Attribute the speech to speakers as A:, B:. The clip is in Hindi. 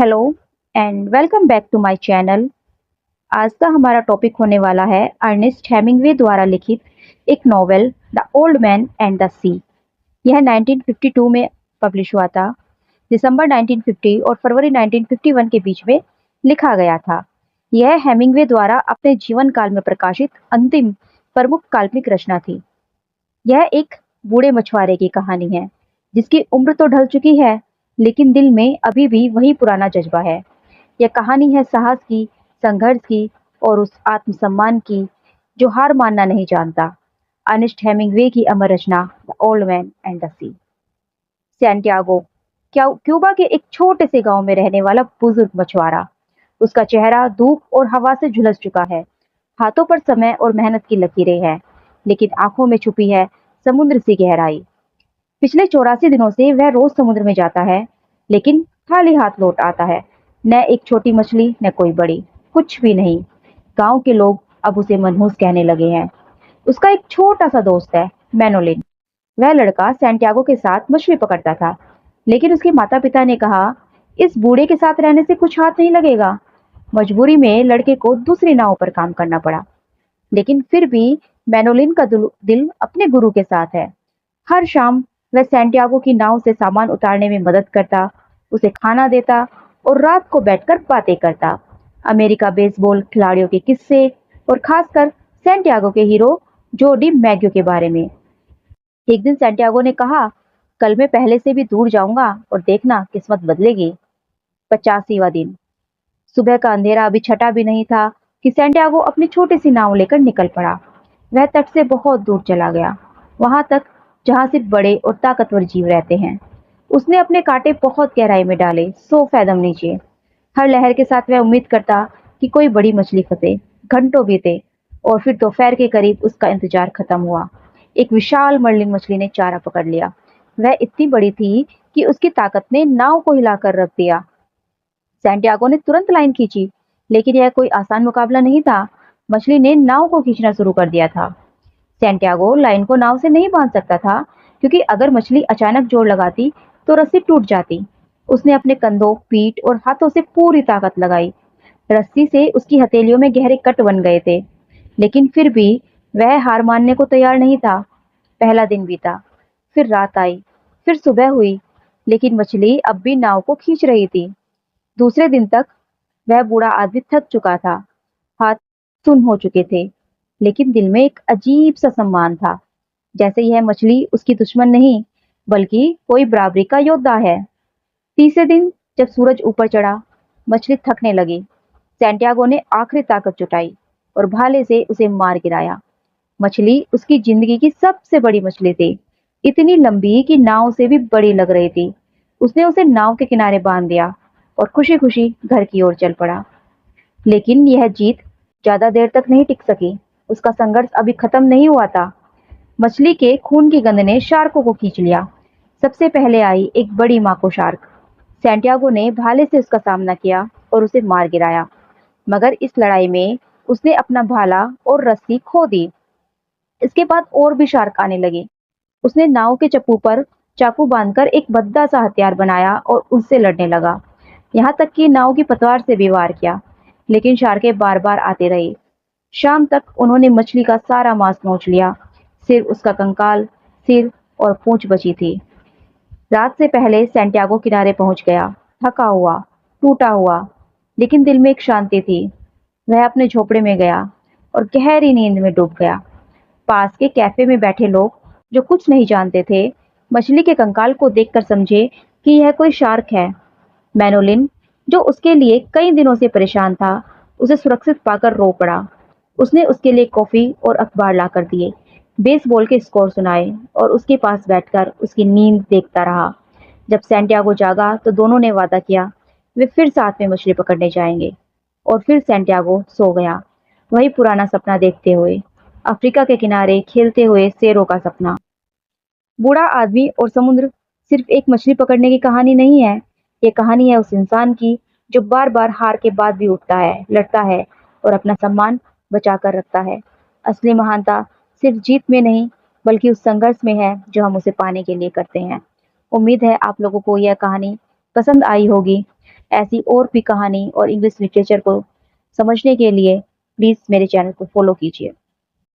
A: Hello and welcome back to my channel. आज का हमारा टॉपिक होने वाला है अर्नेस्ट हेमिंग्वे द्वारा लिखित एक novel the old man and the sea. यह 1952 में पब्लिश हुआ था। दिसंबर 1950 और फरवरी 1951 के बीच में लिखा गया था। यह हेमिंग्वे द्वारा अपने जीवन काल में प्रकाशित अंतिम प्रमुख काल्पनिक रचना थी। यह एक बूढ़े मछुआरे की कहानी है जिसकी उम्र तो ढल चुकी है, लेकिन दिल में अभी भी वही पुराना जज्बा है। यह कहानी है साहस की, संघर्ष की और उस आत्मसम्मान की जो हार मानना नहीं जानता। अर्नेस्ट हेमिंग्वे की अमर रचना the old man and the sea. Santiago Cuba के एक छोटे से गांव में रहने वाला बुजुर्ग मछुआरा। उसका चेहरा धूप और हवा से झुलस चुका है। हाथों पर समय और मेहनत की लकीरें हैं, लेकिन आंखों में छुपी है समुद्र सी गहराई। पिछले 84 दिनों से वह रोज समुद्र में जाता है, लेकिन खाली हाथ लौट आता है। न एक छोटी मछली, न कोई बड़ी, कुछ भी नहीं। गांव के लोग अब उसे मनहूस कहने लगे हैं। उसका एक छोटा सा दोस्त है, मैनोलिन। वह लड़का सैंटियागो के साथ मछली पकड़ता था, लेकिन उसके माता पिता ने कहा, इस बूढ़े के साथ रहने से कुछ हाथ नहीं लगेगा। मजबूरी में लड़के को दूसरी नाव पर काम करना पड़ा, लेकिन फिर भी मैनोलिन का दिल अपने गुरु के साथ है। हर शाम वह सैंटियागो की नाव से सामान उतारने में मदद करता, उसे खाना देता और रात को बैठकर बातें करता। अमेरिका बेसबॉल खिलाड़ियों के किस्से और खासकर सैंटियागो के हीरो जोडी मैग्यो के बारे में। एक दिन सैंटियागो ने कहा, कल मैं पहले से भी दूर जाऊंगा और देखना किस्मत बदलेगी। 85वां दिन। सुबह का अंधेरा अभी छटा भी नहीं था कि सैंटियागो अपनी छोटी सी नाव लेकर निकल पड़ा। वह तट से बहुत दूर चला गया, वहां तक जहां सिर्फ बड़े और ताकतवर जीव रहते हैं। उसने अपने कांटे बहुत गहराई में डाले, 100 कदम नीचे। हर लहर के साथ वह उम्मीद करता कि कोई बड़ी मछली फंसे। घंटों बीते और फिर दोपहर के करीब उसका इंतजार खत्म हुआ। एक विशाल मर्लिन मछली ने चारा पकड़ लिया। वह इतनी बड़ी थी कि उसकी ताकत ने नाव को हिलाकर रख दिया। सैंटियागो ने तुरंत लाइन खींची, लेकिन यह कोई आसान मुकाबला नहीं था। मछली ने नाव को खींचना शुरू कर दिया था। सैंटियागो लाइन को नाव से नहीं बांध सकता था, क्योंकि अगर मछली अचानक जोर लगाती तो रस्सी टूट जाती। उसने अपने कंधों, पीठ और हाथों से पूरी ताकत लगाई। रस्सी से उसकी हथेलियों में गहरे कट बन गए थे, लेकिन फिर भी वह हार मानने को तैयार नहीं था। पहला दिन बीता, फिर रात आई, फिर सुबह हुई, लेकिन मछली अब भी नाव को खींच रही थी। दूसरे दिन तक वह बूढ़ा आदमी थक चुका था, हाथ सुन्न हो चुके थे, लेकिन दिल में एक अजीब सा सम्मान था, जैसे यह मछली उसकी दुश्मन नहीं, बल्कि कोई बराबरी का योद्धा है। तीसरे दिन जब सूरज ऊपर चढ़ा, मछली थकने लगी। सैंटियागो ने आखिरी ताकत जुटाई और भाले से उसे मार गिराया। मछली उसकी जिंदगी की सबसे बड़ी मछली थी, इतनी लंबी कि नाव से भी बड़ी लग रही थी। उसने उसे नाव के किनारे बांध दिया और खुशी खुशी घर की ओर चल पड़ा। लेकिन यह जीत ज्यादा देर तक नहीं टिक सकी। उसका संघर्ष अभी खत्म नहीं हुआ था। मछली के खून की गंध ने शार्कों को खींच लिया। सबसे पहले आई एक बड़ी माको शार्क। सैंटियागो ने भाले से उसका सामना किया और उसे मार गिराया, मगर इस लड़ाई में उसने अपना भाला और रस्सी खो दी। इसके बाद और भी शार्क आने लगे। उसने नाव के चप्पू पर चाकू बांधकर एक भद्दा सा हथियार बनाया और उससे लड़ने लगा। यहाँ तक कि नाव की पतवार से भी वार किया, लेकिन शार्कें बार बार आते रहे। शाम तक उन्होंने मछली का सारा मांस नोच लिया। सिर्फ उसका कंकाल, सिर और पूंछ बची थी। रात से पहले सैंटियागो किनारे पहुंच गया, थका हुआ, टूटा हुआ, लेकिन दिल में एक शांति थी। वह अपने झोपड़े में गया और गहरी नींद में डूब गया। पास के कैफे में बैठे लोग, जो कुछ नहीं जानते थे, मछली के कंकाल को देखकर समझे कि यह कोई शार्क है। मैनोलिन, जो उसके लिए कई दिनों से परेशान था, उसे सुरक्षित पाकर रो पड़ा। उसने उसके लिए कॉफी और अखबार लाकर दिए, बेसबॉल के स्कोर सुनाए और उसके पास बैठकर उसकी नींद देखता रहा। जब सैंटियागो जागा तो दोनों ने वादा किया वे फिर साथ में मछली पकड़ने जाएंगे। और फिर सैंटियागो सो गया, वही पुराना सपना देखते हुए, अफ्रीका के किनारे खेलते हुए शेरों का सपना। बूढ़ा आदमी और समुद्र सिर्फ एक मछली पकड़ने की कहानी नहीं है। ये कहानी है उस इंसान की जो बार बार हार के बाद भी उठता है, लड़ता है और अपना सम्मान बचा कर रखता है। असली महानता सिर्फ जीत में नहीं, बल्कि उस संघर्ष में है जो हम उसे पाने के लिए करते हैं। उम्मीद है आप लोगों को यह कहानी पसंद आई होगी। ऐसी और भी कहानी और इंग्लिश लिटरेचर को समझने के लिए प्लीज़ मेरे चैनल को फॉलो कीजिए।